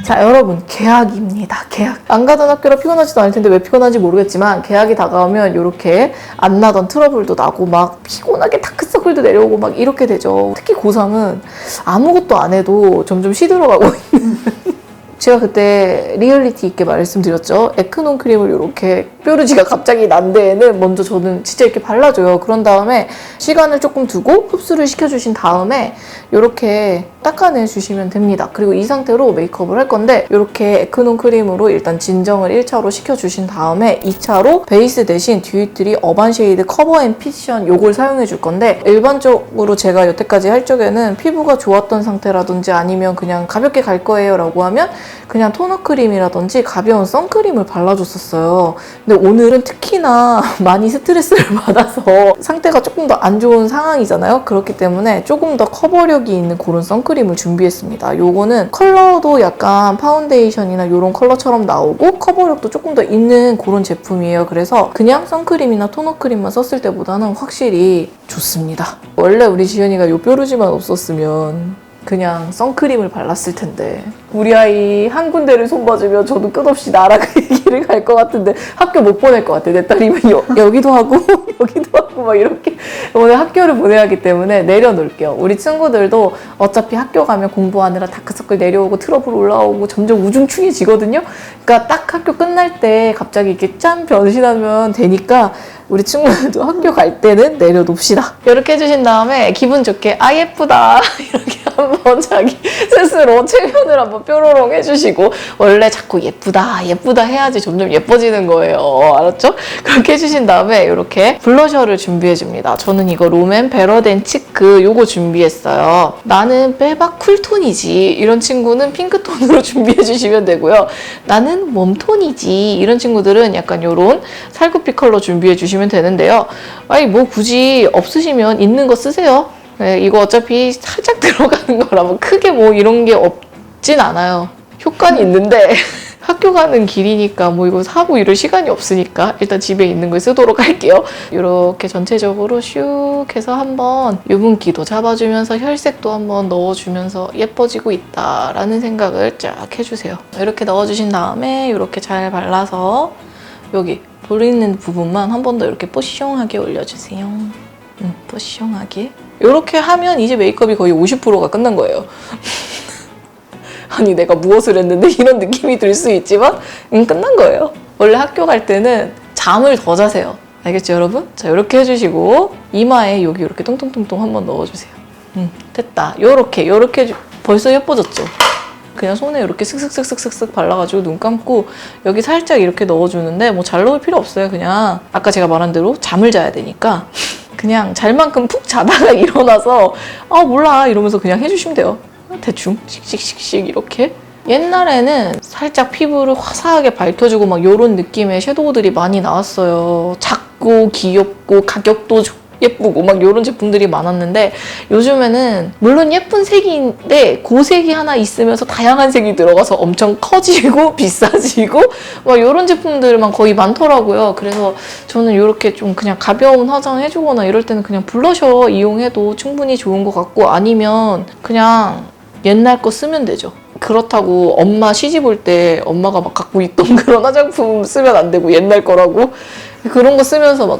자, 여러분, 개학입니다. 개학. 안 가던 학교라 피곤하지도 않을 텐데 왜 피곤한지 모르겠지만 개학이 다가오면 이렇게 안 나던 트러블도 나고 막 피곤하게 다크서클도 내려오고 막 이렇게 되죠. 특히 고3은 아무것도 안 해도 점점 시들어가고 있는 제가 그때 리얼리티 있게 말씀드렸죠. 에크논 크림을 이렇게 뾰루지가 갑자기 난 데에는 먼저 저는 진짜 이렇게 발라줘요. 그런 다음에 시간을 조금 두고 흡수를 시켜주신 다음에 이렇게 닦아내주시면 됩니다. 그리고 이 상태로 메이크업을 할 건데 이렇게 에크논 크림으로 일단 진정을 1차로 시켜주신 다음에 2차로 베이스 대신 듀이트리 어반 쉐이드 커버 앤 피션 요걸 사용해 줄 건데 일반적으로 제가 여태까지 할 적에는 피부가 좋았던 상태라든지 아니면 그냥 가볍게 갈 거예요 라고 하면 그냥 토너 크림이라든지 가벼운 선크림을 발라줬었어요. 근데 오늘은 특히나 많이 스트레스를 받아서 상태가 조금 더 안 좋은 상황이잖아요. 그렇기 때문에 조금 더 커버력이 있는 그런 선크림을 준비했습니다. 요거는 컬러도 약간 파운데이션이나 이런 컬러처럼 나오고 커버력도 조금 더 있는 그런 제품이에요. 그래서 그냥 선크림이나 토너 크림만 썼을 때보다는 확실히 좋습니다. 원래 우리 지연이가 요 뾰루지만 없었으면 그냥 선크림을 발랐을 텐데 우리 아이 한 군데를 손봐주면 저도 끝없이 나라 그 얘기를 갈 것 같은데 학교 못 보낼 것 같아. 내 딸이면 여기도 하고 여기도 하고 막 이렇게 오늘 학교를 보내야 하기 때문에 내려놓을게요. 우리 친구들도 어차피 학교 가면 공부하느라 다크서클 내려오고 트러블 올라오고 점점 우중충해지거든요. 그러니까 딱 학교 끝날 때 갑자기 이렇게 짠 변신하면 되니까 우리 친구들도 학교 갈 때는 내려놓읍시다. 이렇게 해주신 다음에 기분 좋게 아 예쁘다 이렇게 한번 자기 스스로 체면을 한번 뾰로롱 해주시고 원래 자꾸 예쁘다 예쁘다 해야지 점점 예뻐지는 거예요. 알았죠? 그렇게 해주신 다음에 이렇게 블러셔를 준비해줍니다. 저는 이거 롬앤 베러덴 치크 요거 준비했어요. 나는 빼박 쿨톤이지 이런 친구는 핑크톤으로 준비해주시면 되고요. 나는 웜톤이지 이런 친구들은 약간 요런 살구빛 컬러 준비해주시면 되는데요. 아니 뭐 굳이 없으시면 있는 거 쓰세요. 네, 이거 어차피 살짝 들어가는 거라 뭐 크게 뭐 이런 게 없진 않아요. 효과는 있는데 학교 가는 길이니까 뭐 이거 사고 이럴 시간이 없으니까 일단 집에 있는 걸 쓰도록 할게요. 이렇게 전체적으로 슉 해서 한번 유분기도 잡아주면서 혈색도 한번 넣어주면서 예뻐지고 있다라는 생각을 쫙 해주세요. 이렇게 넣어주신 다음에 이렇게 잘 발라서 여기 보이는 부분만 한 번 더 이렇게 뽀숑하게 올려주세요. 뽀숑하게. 이렇게 하면 이제 메이크업이 거의 50%가 끝난 거예요. 아니 내가 무엇을 했는데 이런 느낌이 들 수 있지만 끝난 거예요. 원래 학교 갈 때는 잠을 더 자세요. 알겠죠 여러분? 자 이렇게 해주시고 이마에 여기 이렇게 똥똥똥똥 한번 넣어주세요. 됐다. 요렇게 벌써 예뻐졌죠? 그냥 손에 이렇게 슥슥슥슥슥 발라가지고 눈 감고 여기 살짝 이렇게 넣어주는데 뭐 잘 넣을 필요 없어요. 그냥 아까 제가 말한 대로 잠을 자야 되니까 그냥 잘만큼 푹 자다가 일어나서 아 몰라 이러면서 그냥 해주시면 돼요. 대충 씩씩씩씩 이렇게. 옛날에는 살짝 피부를 화사하게 밝혀주고 막 이런 느낌의 섀도우들이 많이 나왔어요. 작고 귀엽고 가격도 예쁘고 막 이런 제품들이 많았는데 요즘에는 물론 예쁜 색인데 그 색이 하나 있으면서 다양한 색이 들어가서 엄청 커지고 비싸지고 막 이런 제품들만 거의 많더라고요. 그래서 저는 이렇게 좀 그냥 가벼운 화장 해주거나 이럴 때는 그냥 블러셔 이용해도 충분히 좋은 것 같고 아니면 그냥 옛날 거 쓰면 되죠. 그렇다고 엄마 시집 올 때 엄마가 막 갖고 있던 그런 화장품 쓰면 안 되고 옛날 거라고 그런 거 쓰면서 막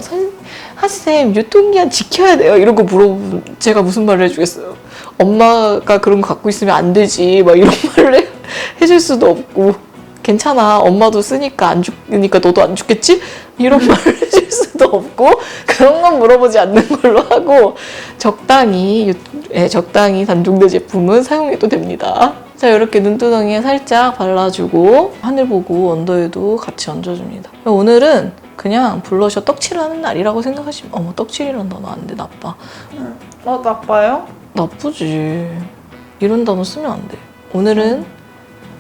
하쌤 유통기한 지켜야 돼요 이런 거 물어보면 제가 무슨 말을 해주겠어요. 엄마가 그런 거 갖고 있으면 안 되지 막 이런 말을 해줄 수도 없고 괜찮아 엄마도 쓰니까 안 죽으니까 너도 안 죽겠지? 이런 말을 해줄 수도 없고 그런 건 물어보지 않는 걸로 하고 적당히 단종된 제품은 사용해도 됩니다. 자 이렇게 눈두덩이에 살짝 발라주고 하늘 보고 언더에도 같이 얹어줍니다. 오늘은 그냥 블러셔 떡칠하는 날이라고 생각하시면 어머 떡칠이란 단어 안 돼 나빠. 나빠요? 나쁘지. 이런 단어 쓰면 안 돼. 오늘은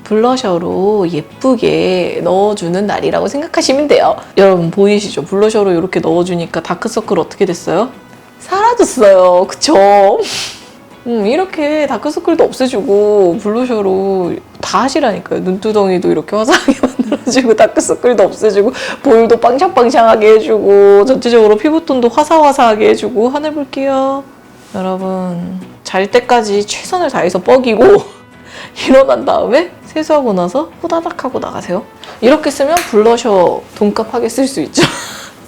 블러셔로 예쁘게 넣어주는 날이라고 생각하시면 돼요. 여러분 보이시죠? 블러셔로 이렇게 넣어주니까 다크서클 어떻게 됐어요? 사라졌어요. 그쵸? 이렇게 다크서클도 없애주고 블러셔로 다 하시라니까요. 눈두덩이도 이렇게 화사하게 만들어주고 다크서클도 없애주고 볼도 빵샹빵샹하게 해주고 전체적으로 피부톤도 화사화사하게 해주고 하늘 볼게요. 여러분 잘 때까지 최선을 다해서 뻐기고 일어난 다음에 세수하고 나서 후다닥 하고 나가세요. 이렇게 쓰면 블러셔 돈값하게 쓸 수 있죠.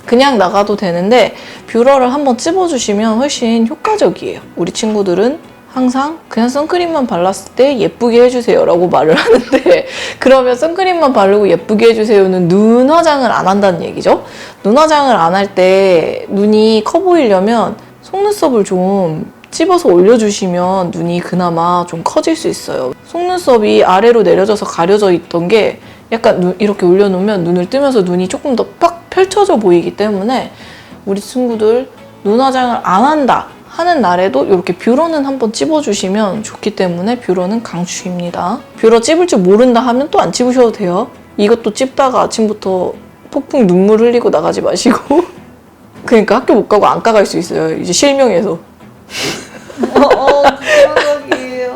그냥 나가도 되는데 뷰러를 한번 찝어주시면 훨씬 효과적이에요. 우리 친구들은 항상 그냥 선크림만 발랐을 때 예쁘게 해주세요 라고 말을 하는데 그러면 선크림만 바르고 예쁘게 해주세요는 눈 화장을 안 한다는 얘기죠. 눈 화장을 안 할 때 눈이 커 보이려면 속눈썹을 좀 찝어서 올려주시면 눈이 그나마 좀 커질 수 있어요. 속눈썹이 아래로 내려져서 가려져 있던 게 약간 이렇게 올려놓으면 눈을 뜨면서 눈이 조금 더 빡 펼쳐져 보이기 때문에 우리 친구들 눈 화장을 안 한다 하는 날에도 이렇게 뷰러는 한번 찝어주시면 좋기 때문에 뷰러는 강추입니다. 뷰러 찝을 줄 모른다 하면 또 안 찝으셔도 돼요. 이것도 찝다가 아침부터 폭풍 눈물 흘리고 나가지 마시고 그러니까 학교 못 가고 안과 갈 수 있어요. 이제 실명해서. 그러기에요.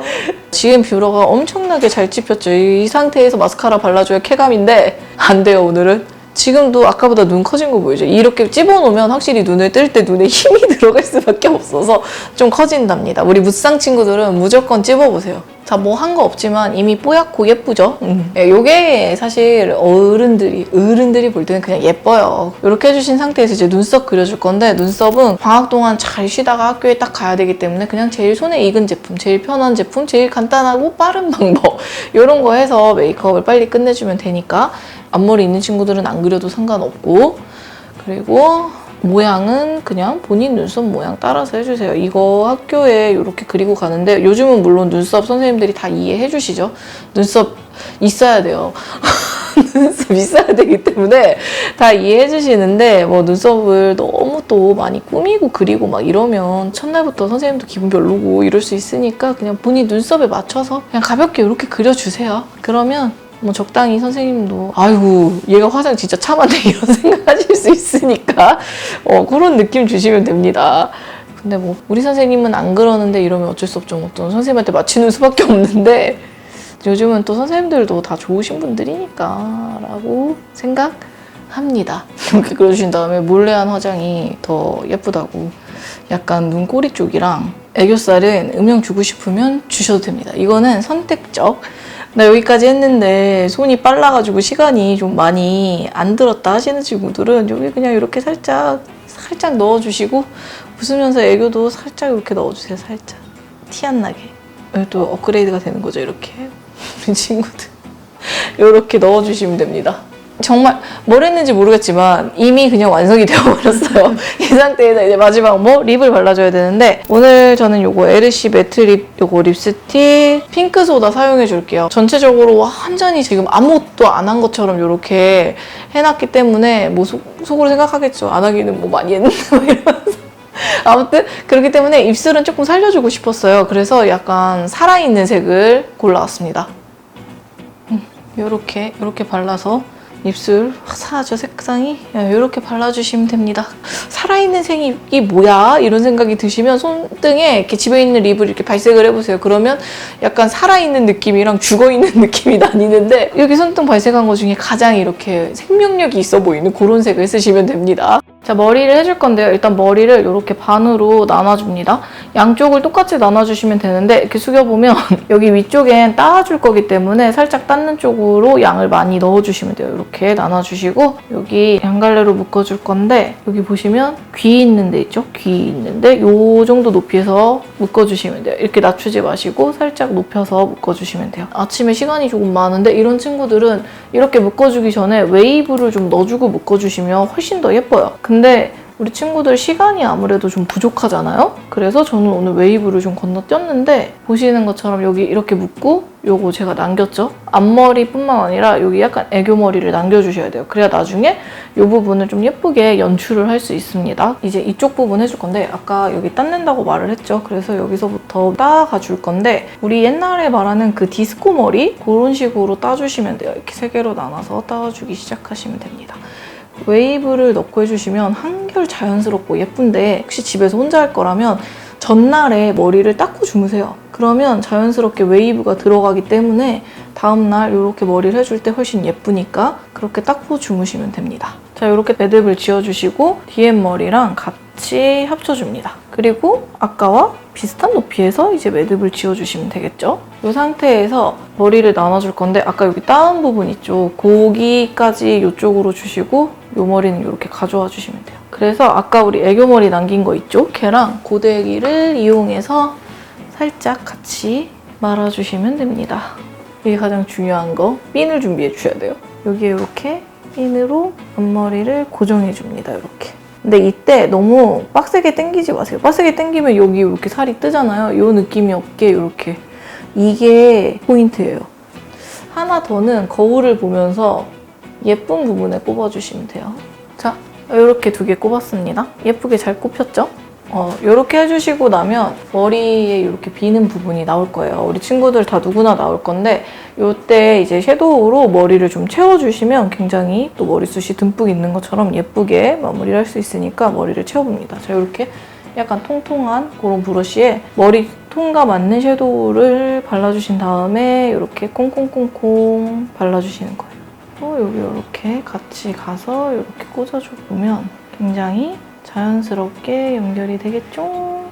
지금 뷰러가 엄청나게 잘 찝혔죠. 이 상태에서 마스카라 발라줘야 쾌감인데 안 돼요 오늘은. 지금도 아까보다 눈 커진 거 보이죠? 이렇게 찝어놓으면 확실히 눈을 뜰 때 눈에 힘이 들어갈 수밖에 없어서 좀 커진답니다. 우리 무쌍 친구들은 무조건 찝어보세요. 자, 뭐 한 거 없지만 이미 뽀얗고 예쁘죠? 요게 사실 어른들이 볼 때는 그냥 예뻐요. 이렇게 해주신 상태에서 이제 눈썹 그려줄 건데 눈썹은 방학 동안 잘 쉬다가 학교에 딱 가야 되기 때문에 그냥 제일 손에 익은 제품, 제일 편한 제품, 제일 간단하고 빠른 방법 이런 거 해서 메이크업을 빨리 끝내주면 되니까 앞머리 있는 친구들은 안 그려도 상관없고 그리고 모양은 그냥 본인 눈썹 모양 따라서 해주세요. 이거 학교에 이렇게 그리고 가는데 요즘은 물론 눈썹 선생님들이 다 이해해 주시죠. 눈썹 있어야 돼요. 눈썹 있어야 되기 때문에 다 이해해 주시는데 뭐 눈썹을 너무 또 많이 꾸미고 그리고 막 이러면 첫날부터 선생님도 기분 별로고 이럴 수 있으니까 그냥 본인 눈썹에 맞춰서 그냥 가볍게 이렇게 그려주세요. 그러면 뭐 적당히 선생님도 아이고 얘가 화장 진짜 참하네 이런 생각하실 수 있으니까 그런 느낌 주시면 됩니다. 근데 뭐 우리 선생님은 안 그러는데 이러면 어쩔 수 없죠. 어떤 선생님한테 맞추는 수밖에 없는데 요즘은 또 선생님들도 다 좋으신 분들이니까 라고 생각합니다. 이렇게 그려주신 다음에 몰래 한 화장이 더 예쁘다고 약간 눈꼬리 쪽이랑 애교살은 음영 주고 싶으면 주셔도 됩니다. 이거는 선택적. 나 여기까지 했는데 손이 빨라가지고 시간이 좀 많이 안 들었다 하시는 친구들은 여기 그냥 이렇게 살짝 넣어주시고 웃으면서 애교도 살짝 이렇게 넣어주세요. 살짝 티 안 나게. 또 업그레이드가 되는 거죠. 이렇게 우리 친구들 이렇게 넣어주시면 됩니다. 정말 뭘 했는지 모르겠지만 이미 그냥 완성이 되어버렸어요. 이 상태에서 이제 마지막 립을 발라줘야 되는데 오늘 저는 요거 에르시 매트 립 요거 립스틱 핑크 소다 사용해 줄게요. 전체적으로 완전히 지금 아무것도 안 한 것처럼 이렇게 해놨기 때문에 뭐 속으로 생각하겠죠. 안 하기는 뭐 많이 했는데 막 이러면서 아무튼 그렇기 때문에 입술은 조금 살려주고 싶었어요. 그래서 약간 살아있는 색을 골라왔습니다. 요렇게 발라서 입술 화사하죠, 색상이? 이렇게 발라주시면 됩니다. 살아있는 색이 뭐야? 이런 생각이 드시면 손등에 이렇게 집에 있는 립을 이렇게 발색을 해보세요. 그러면 약간 살아있는 느낌이랑 죽어있는 느낌이 나뉘는데 여기 손등 발색한 것 중에 가장 이렇게 생명력이 있어 보이는 그런 색을 쓰시면 됩니다. 자, 머리를 해줄 건데요. 일단 머리를 이렇게 반으로 나눠줍니다. 양쪽을 똑같이 나눠주시면 되는데 이렇게 숙여보면 여기 위쪽엔 따줄 거기 때문에 살짝 닦는 쪽으로 양을 많이 넣어주시면 돼요. 이렇게 나눠주시고 여기 양갈래로 묶어줄 건데 여기 보시면 귀 있는 데 있죠? 귀 있는데 요 정도 높이에서 묶어주시면 돼요. 이렇게 낮추지 마시고 살짝 높여서 묶어주시면 돼요. 아침에 시간이 조금 많은데 이런 친구들은 이렇게 묶어주기 전에 웨이브를 좀 넣어주고 묶어주시면 훨씬 더 예뻐요. 근데 우리 친구들 시간이 아무래도 좀 부족하잖아요? 그래서 저는 오늘 웨이브를 좀 건너뛰었는데 보시는 것처럼 여기 이렇게 묶고 요거 제가 남겼죠? 앞머리뿐만 아니라 여기 약간 애교머리를 남겨주셔야 돼요. 그래야 나중에 이 부분을 좀 예쁘게 연출을 할 수 있습니다. 이제 이쪽 부분 해줄 건데 아까 여기 닦는다고 말을 했죠? 그래서 여기서부터 따가 줄 건데 우리 옛날에 말하는 그 디스코 머리? 그런 식으로 따주시면 돼요. 이렇게 세 개로 나눠서 따주기 시작하시면 됩니다. 웨이브를 넣고 해주시면 한결 자연스럽고 예쁜데 혹시 집에서 혼자 할 거라면 전날에 머리를 닦고 주무세요. 그러면 자연스럽게 웨이브가 들어가기 때문에 다음날 이렇게 머리를 해줄 때 훨씬 예쁘니까 그렇게 닦고 주무시면 됩니다. 자, 이렇게 매듭을 지어주시고 DM 머리랑 같이 합쳐줍니다. 그리고 아까와 비슷한 높이에서 이제 매듭을 지어주시면 되겠죠? 이 상태에서 머리를 나눠줄 건데 아까 여기 다운 부분 있죠? 거기까지 이쪽으로 주시고 이 머리는 이렇게 가져와 주시면 돼요. 그래서 아까 우리 애교머리 남긴 거 있죠? 걔랑 고데기를 이용해서 살짝 같이 말아주시면 됩니다. 이게 가장 중요한 거, 핀을 준비해 주셔야 돼요. 여기에 이렇게 핀으로 앞머리를 고정해 줍니다. 이렇게. 근데 이때 너무 빡세게 당기지 마세요. 빡세게 당기면 여기 이렇게 살이 뜨잖아요. 이 느낌이 없게 이렇게. 이게 포인트예요. 하나 더는 거울을 보면서 예쁜 부분에 꼽아주시면 돼요. 자, 이렇게 2개 꼽았습니다. 예쁘게 잘 꼽혔죠? 이렇게 해주시고 나면 머리에 이렇게 비는 부분이 나올 거예요. 우리 친구들 다 누구나 나올 건데 이때 이제 섀도우로 머리를 좀 채워주시면 굉장히 또 머리숱이 듬뿍 있는 것처럼 예쁘게 마무리를 할 수 있으니까 머리를 채워봅니다. 자, 이렇게 약간 통통한 그런 브러쉬에 머리통과 맞는 섀도우를 발라주신 다음에 이렇게 콩콩콩콩 발라주시는 거예요. 여기 이렇게 같이 가서 이렇게 꽂아줘 보면 굉장히 자연스럽게 연결이 되겠죠?